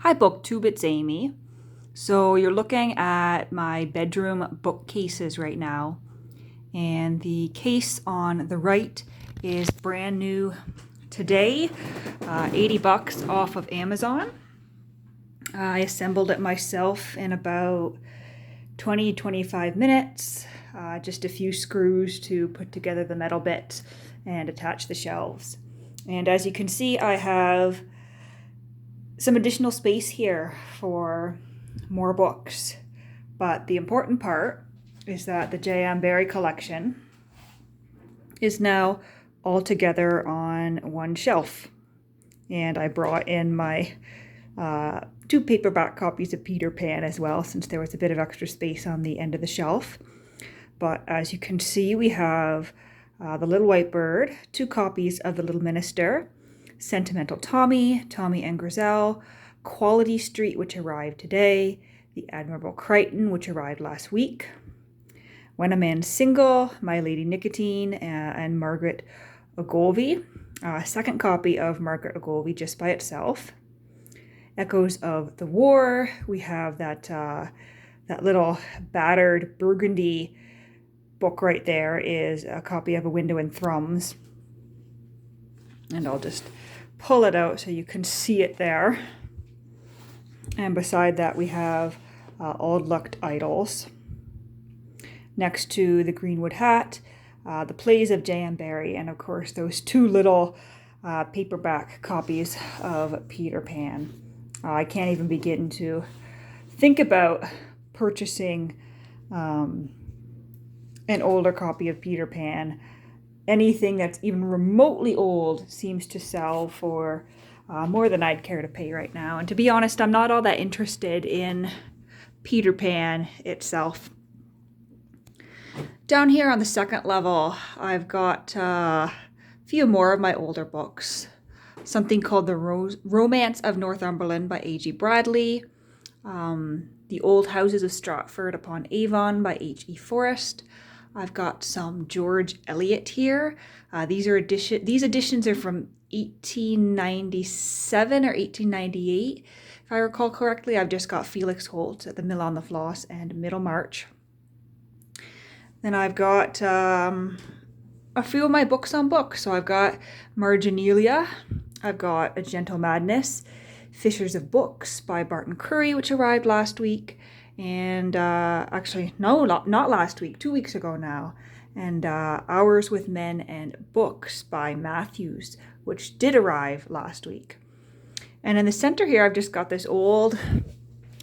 Hi BookTube, it's Amy. So you're looking at my bedroom bookcases right now, and the case on the right is brand new today, 80 bucks off of Amazon. I assembled it myself in about 20-25 minutes, just a few screws to put together the metal bits and attach the shelves. And as you can see, I have some additional space here for more books. But the important part is that the JM Barrie collection is now all together on one shelf. And I brought in my two paperback copies of Peter Pan as well, since there was a bit of extra space on the end of the shelf. But as you can see, we have The Little White Bird, two copies of The Little Minister, Sentimental Tommy, Tommy and Grizel, Quality Street, which arrived today, The Admirable Crichton, which arrived last week, When a Man's Single, My Lady Nicotine, and Margaret Ogilvy. Second copy of Margaret Ogilvy just by itself. Echoes of the War. We have that little battered burgundy book right there is a copy of A Window in Thrums. And I'll just pull it out so you can see it there. And beside that we have Auld Lucht Idols. Next to the Greenwood Hat, the plays of JM Barrie, and of course those two little paperback copies of Peter Pan. I can't even begin to think about purchasing an older copy of Peter Pan. Anything that's even remotely old seems to sell for more than I'd care to pay right now. And to be honest, I'm not all that interested in Peter Pan itself. Down here on the second level, I've got a few more of my older books. Something called The Romance of Northumberland by A.G. Bradley. The Old Houses of Stratford upon Avon by H.E. Forrest. I've got some George Eliot here. These editions are from 1897 or 1898, if I recall correctly. I've just got Felix Holt at the Mill on the Floss and Middlemarch. Then I've got a few of my books on books. So I've got Marginalia. I've got A Gentle Madness, Fishers of Books by Barton Curry, which arrived last week. And actually, no, not last week, 2 weeks ago now. And Hours with Men and Books by Matthews, which did arrive last week. And in the center here, I've just got this old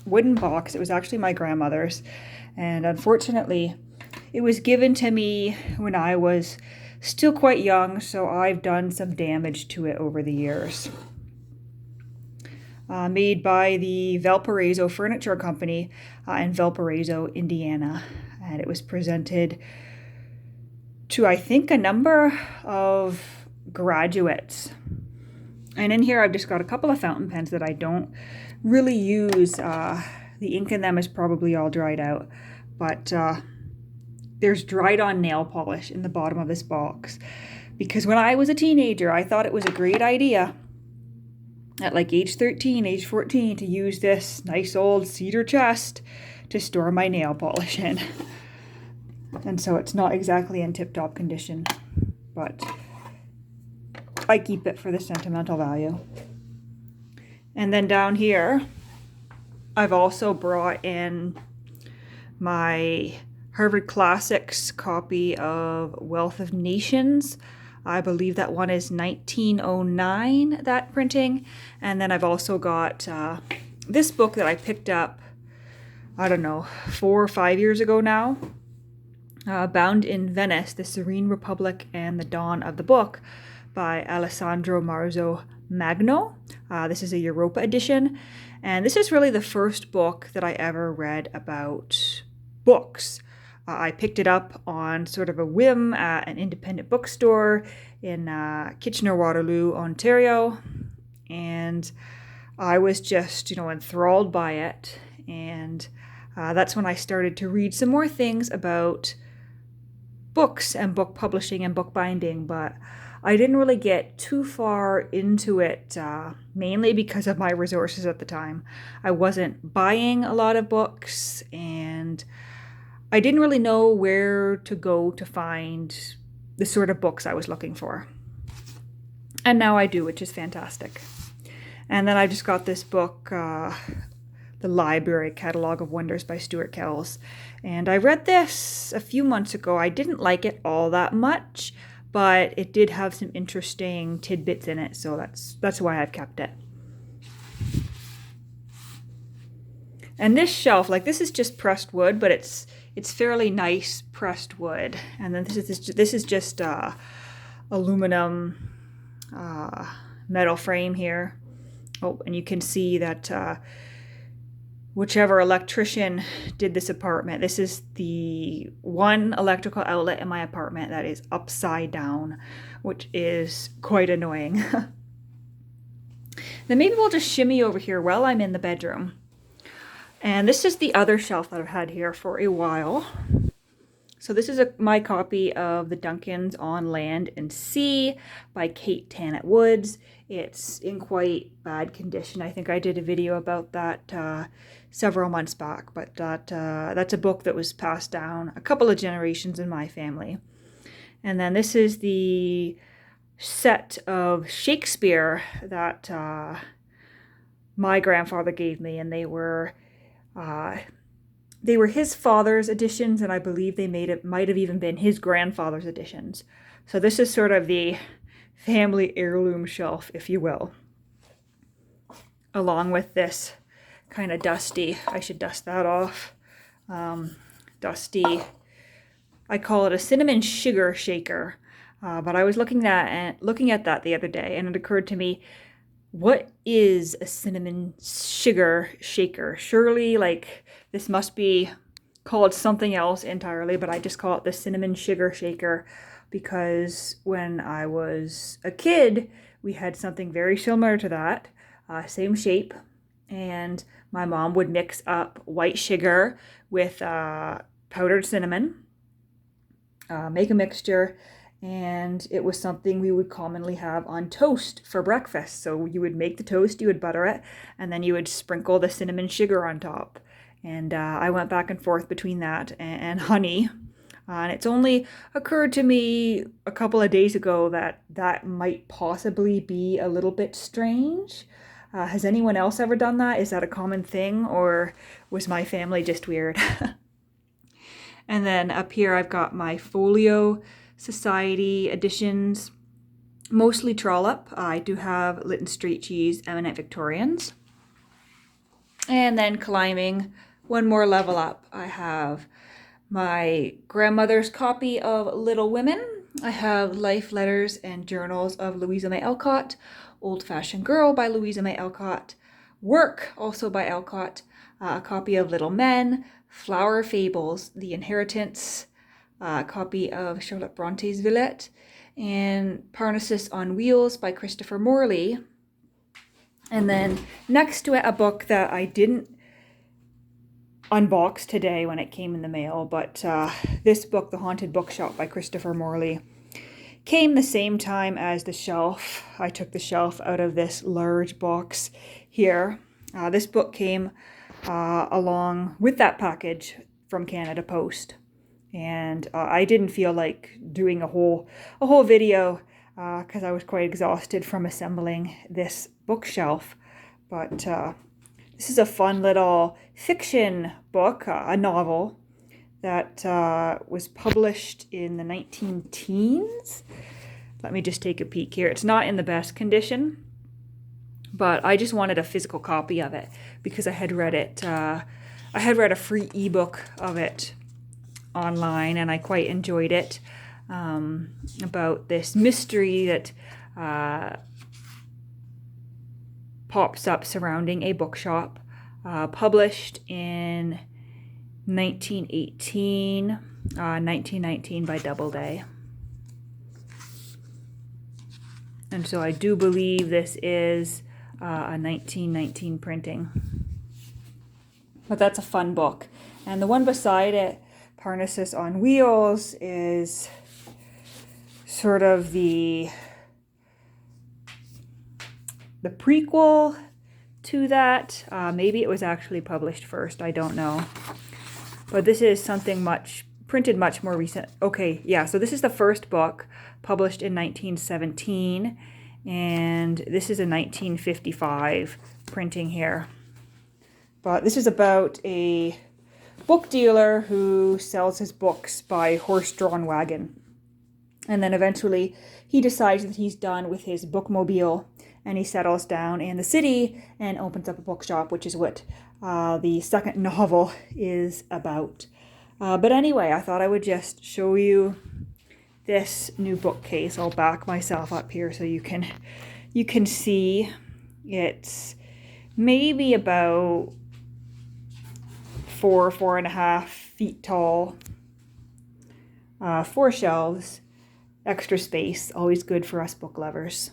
wooden box. It was actually my grandmother's. And unfortunately, it was given to me when I was still quite young, so I've done some damage to it over the years. Made by the Valparaiso Furniture Company in Valparaiso, Indiana. And it was presented to, I think, a number of graduates. And in here I've just got a couple of fountain pens that I don't really use. The ink in them is probably all dried out. But there's dried on nail polish in the bottom of this box. Because when I was a teenager, I thought it was a great idea at like age 13, age 14, to use this nice old cedar chest to store my nail polish in. And so it's not exactly in tip-top condition, but I keep it for the sentimental value. And then down here, I've also brought in my Harvard Classics copy of Wealth of Nations. I believe that one is 1909, that printing. And then I've also got this book that I picked up, I don't know, 4 or 5 years ago now. Bound in Venice, The Serene Republic and the Dawn of the Book by Alessandro Marzo Magno. This is a Europa edition. And this is really the first book that I ever read about books. I picked it up on sort of a whim at an independent bookstore in Kitchener-Waterloo, Ontario. And I was just, enthralled by it. And that's when I started to read some more things about books and book publishing and bookbinding. But I didn't really get too far into it, mainly because of my resources at the time. I wasn't buying a lot of books, and I didn't really know where to go to find the sort of books I was looking for. And now I do, which is fantastic. And then I just got this book, The Library Catalog of Wonders by Stuart Kells. And I read this a few months ago. I didn't like it all that much, but it did have some interesting tidbits in it, so that's why I've kept it. And this shelf, like, this is just pressed wood, but it's fairly nice pressed wood. And then this is just aluminum metal frame here. Oh, and you can see that whichever electrician did this apartment, this is the one electrical outlet in my apartment that is upside down, which is quite annoying. Then maybe we'll just shimmy over here while I'm in the bedroom. And this is the other shelf that I've had here for a while. So this is my copy of The Duncans on Land and Sea by Kate Tannett Woods. It's in quite bad condition. I think I did a video about that several months back, but that's a book that was passed down a couple of generations in my family. And then this is the set of Shakespeare that my grandfather gave me, and they were his father's editions, and I believe might have even been his grandfather's editions. So this is sort of the family heirloom shelf, if you will, along with this kind of dusty, I should dust that off, dusty, I call it a cinnamon sugar shaker, but I was looking at that the other day, and it occurred to me, what is a cinnamon sugar shaker? Surely, like, this must be called something else entirely, but I just call it the cinnamon sugar shaker because when I was a kid, we had something very similar to that, same shape, and my mom would mix up white sugar with powdered cinnamon, make a mixture, and it was something we would commonly have on toast for breakfast. So you would make the toast, you would butter it, and then you would sprinkle the cinnamon sugar on top. And I went back and forth between that and honey. And it's only occurred to me a couple of days ago that might possibly be a little bit strange. Has anyone else ever done that? Is that a common thing, or was my family just weird? And then up here I've got my Folio Society editions, mostly Trollope. I do have Lytton Street Cheese, Eminent Victorians. And then climbing one more level up, I have my grandmother's copy of Little Women. I have Life, Letters, and Journals of Louisa May Alcott, Old Fashioned Girl by Louisa May Alcott, Work, also by Alcott, a copy of Little Men, Flower Fables, The Inheritance, a copy of Charlotte Bronte's Villette, and Parnassus on Wheels by Christopher Morley. And then next to it, a book that I didn't unbox today when it came in the mail, but this book, The Haunted Bookshop by Christopher Morley, came the same time as the shelf. I took the shelf out of this large box here. This book came along with that package from Canada Post. And I didn't feel like doing a whole video because I was quite exhausted from assembling this bookshelf. But this is a fun little fiction book, a novel that was published in the 19-teens. Let me just take a peek here. It's not in the best condition, but I just wanted a physical copy of it because I had read it. I had read a free ebook of it online, and I quite enjoyed it, about this mystery that pops up surrounding a bookshop, published in 1918, 1919 by Doubleday. And so I do believe this is a 1919 printing. But that's a fun book. And the one beside it, Parnassus on Wheels, is sort of the the prequel to that. Maybe it was actually published first. I don't know. But this is something printed much more recent. Okay, yeah, so this is the first book published in 1917. And this is a 1955 printing here. But this is about a book dealer who sells his books by horse-drawn wagon. And then eventually he decides that he's done with his bookmobile and he settles down in the city and opens up a bookshop, which is what the second novel is about. But anyway, I thought I would just show you this new bookcase. I'll back myself up here so you can see. It's maybe about 4.5 feet tall, 4 shelves, extra space, always good for us book lovers.